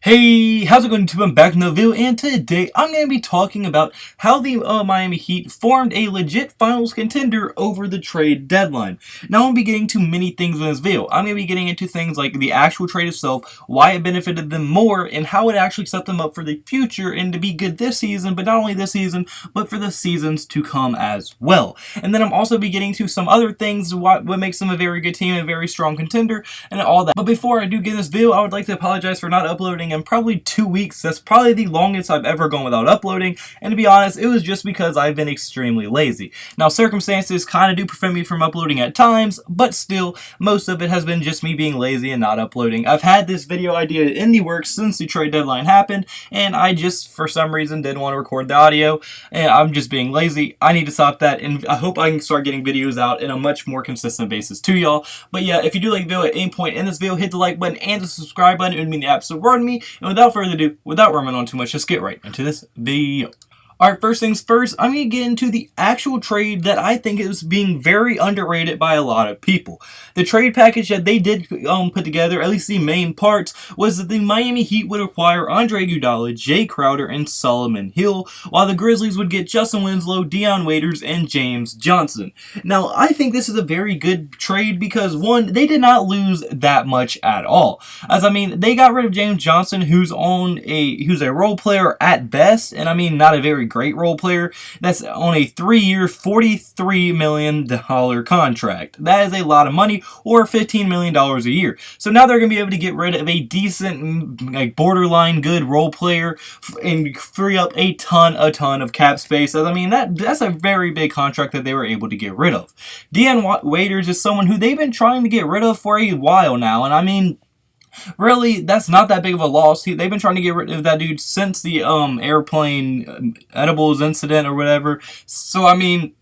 Hey, how's it going, YouTube? I'm back in the video, and today I'm going to be talking about how the Miami Heat formed a legit finals contender over the trade deadline. Now, I'm going to be getting to many things in this video. I'm going to be getting into things like the actual trade itself, why it benefited them more, and how it actually set them up for the future and to be good this season, but not only this season, but for the seasons to come as well. And then I'm also be getting to some other things, what makes them a very good team, a very strong contender, and all that. But before I do get in this video, I would like to apologize for not uploading in probably 2 weeks. That's probably the longest I've ever gone without uploading, and to be honest, it was just because I've been extremely lazy. Now, circumstances kind of do prevent me from uploading at times, but still, most of it has been just me being lazy and not uploading. I've had this video idea in the works since the trade deadline happened, and I just, for some reason, didn't want to record the audio, and I'm just being lazy. I need to stop that, and I hope I can start getting videos out in a much more consistent basis to y'all. But yeah, if you do like the video at any point in this video, hit the like button and the subscribe button. It would mean the absolute world to me. And without further ado, without rambling on too much, let's get right into this video. Alright, first things first, I'm going to get into the actual trade that I think is being very underrated by a lot of people. The trade package that they did put together, at least the main parts, was that the Miami Heat would acquire Andre Iguodala, Jay Crowder, and Solomon Hill, while the Grizzlies would get Justin Winslow, Dion Waiters, and James Johnson. Now, I think this is a very good trade because, one, they did not lose that much at all. As I mean, they got rid of James Johnson, who's a role player at best, and I mean, not a very great role player. That's on a 3-year, $43 million contract. That is a lot of money, or $15 million a year. So now they're going to be able to get rid of a decent, like, borderline good role player and free up a ton of cap space. I mean, that's a very big contract that they were able to get rid of. Dion Waiters is someone who they've been trying to get rid of for a while now, and I mean, really, that's not that big of a loss. They've been trying to get rid of that dude since the airplane edibles incident or whatever. So, I mean,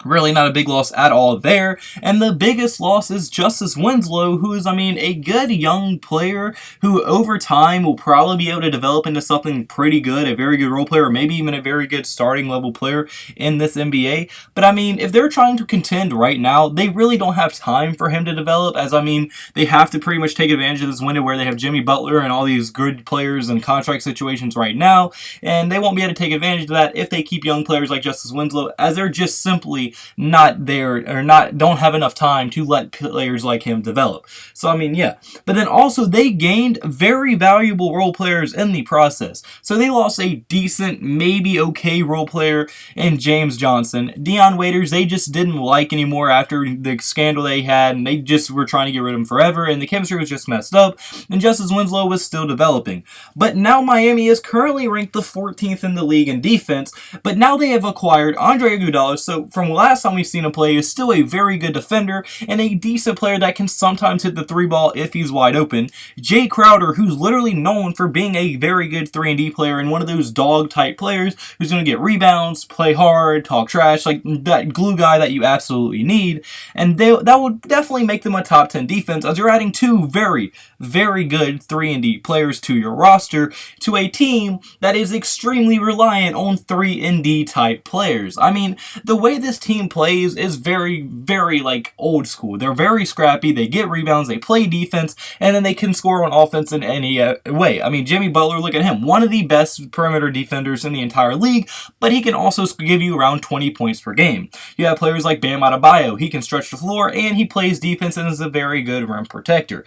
really not a big loss at all there. And the biggest loss is Justice Winslow, who is, I mean, a good young player who over time will probably be able to develop into something pretty good, a very good role player, or maybe even a very good starting level player in this NBA. But I mean, if they're trying to contend right now, they really don't have time for him to develop, as I mean, they have to pretty much take advantage of this window where they have Jimmy Butler and all these good players and contract situations right now, and they won't be able to take advantage of that if they keep young players like Justice Winslow, as they're just simply not there, or don't have enough time to let players like him develop. So I mean, yeah. But then also they gained very valuable role players in the process. So they lost a decent, maybe okay role player in James Johnson. Dion Waiters, they just didn't like anymore after the scandal they had, and they just were trying to get rid of him forever, and the chemistry was just messed up, and Justice Winslow was still developing. But now Miami is currently ranked the 14th in the league in defense, but now they have acquired Andre Iguodala, so from last time we've seen him play, is still a very good defender and a decent player that can sometimes hit the 3-ball if he's wide open. Jay Crowder, who's literally known for being a very good 3-and-D player and one of those dog type players who's going to get rebounds, play hard, talk trash, like that glue guy that you absolutely need. And that will definitely make them a top 10 defense, as you're adding two very, very good 3-and-D players to your roster to a team that is extremely reliant on 3-and-D type players. I mean, the way this team plays is very, very, like, old school. They're very scrappy, they get rebounds, they play defense, and then they can score on offense in any way. I mean, Jimmy Butler, look at him. One of the best perimeter defenders in the entire league, but he can also give you around 20 points per game. You have players like Bam Adebayo. He can stretch the floor, and he plays defense and is a very good rim protector.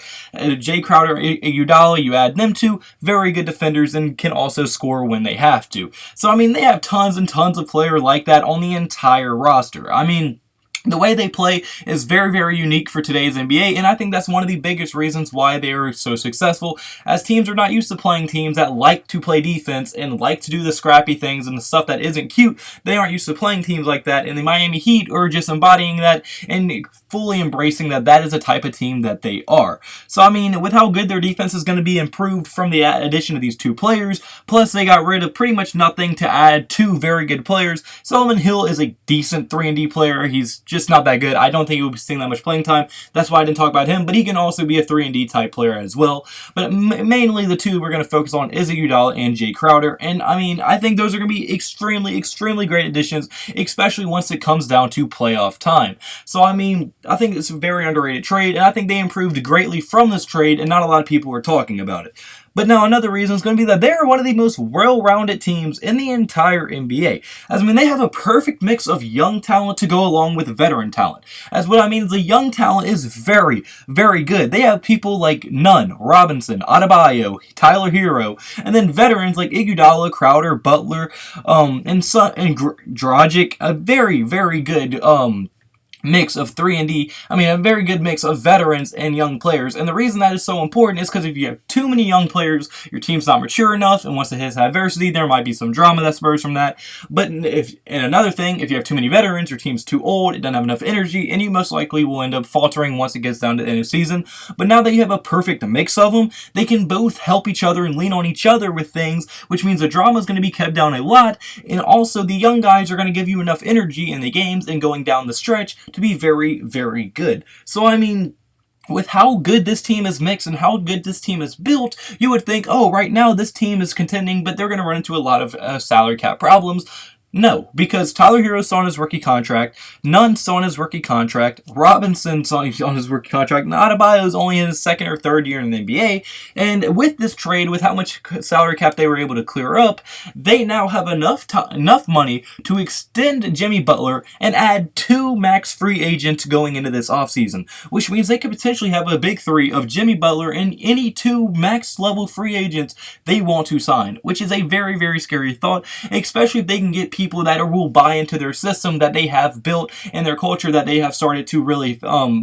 Jay Crowder, Iguodala, you add them two, very good defenders and can also score when they have to. So, I mean, they have tons and tons of players like that on the entire roster. I mean, the way they play is very, very unique for today's NBA, and I think that's one of the biggest reasons why they are so successful, as teams are not used to playing teams that like to play defense and like to do the scrappy things and the stuff that isn't cute. They aren't used to playing teams like that, and the Miami Heat are just embodying that and fully embracing that is a type of team that they are. So, I mean, with how good their defense is going to be improved from the addition of these two players, plus they got rid of pretty much nothing to add two very good players. Solomon Hill is a decent 3-and-D player. He's just not that good. I don't think he will be seeing that much playing time. That's why I didn't talk about him, but he can also be a 3-and-D type player as well. But mainly the two we're going to focus on is Iguodala and Jay Crowder, and I mean, I think those are going to be extremely, extremely great additions, especially once it comes down to playoff time. So, I mean, I think it's a very underrated trade, and I think they improved greatly from this trade, and not a lot of people are talking about it. But now another reason is going to be that they're one of the most well-rounded teams in the entire NBA. As I mean, they have a perfect mix of young talent to go along with veteran talent. As what I mean is the young talent is very, very good. They have people like Nunn, Robinson, Adebayo, Tyler Hero, and then veterans like Iguodala, Crowder, Butler, and Dragic. A very, very good mix of 3-and-D. I mean, a very good mix of veterans and young players. And the reason that is so important is because if you have too many young players, your team's not mature enough, and once it hits adversity, there might be some drama that spurs from that. But and another thing, if you have too many veterans, your team's too old, it doesn't have enough energy, and you most likely will end up faltering once it gets down to the end of the season. But now that you have a perfect mix of them, they can both help each other and lean on each other with things, which means the drama is going to be kept down a lot, and also the young guys are going to give you enough energy in the games and going down the stretch to be very, very good. So, I mean, with how good this team is mixed and how good this team is built, you would think, oh, right now this team is contending, but they're going to run into a lot of salary cap problems. No, because Tyler Hero's still on his rookie contract, Nunn's still on his rookie contract, Robinson's on his rookie contract, and Adebayo's only in his second or third year in the NBA, and with this trade, with how much salary cap they were able to clear up, they now have enough money to extend Jimmy Butler and add 2 max free agents going into this offseason, which means they could potentially have a big 3 of Jimmy Butler and any 2 max level free agents they want to sign, which is a very, very scary thought, especially if they can get people that will buy into their system that they have built and their culture that they have started to really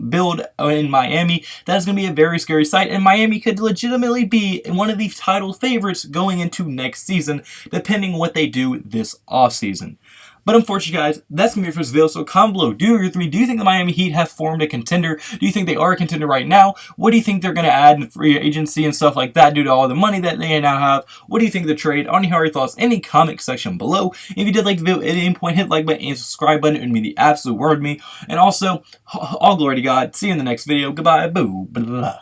build in Miami. That is going to be a very scary sight, and Miami could legitimately be one of the title favorites going into next season, depending on what they do this offseason. But unfortunately, guys, that's going to be it for this video. So comment below. Do you agree with me? Do you think the Miami Heat have formed a contender? Do you think they are a contender right now? What do you think they're going to add in free agency and stuff like that due to all the money that they now have? What do you think of the trade? Any your thoughts in the comment section below. If you did like the video at any point, hit the like button and subscribe button. It would mean the absolute world to me. And also, all glory to God. See you in the next video. Goodbye. Boo. Blah, blah, blah.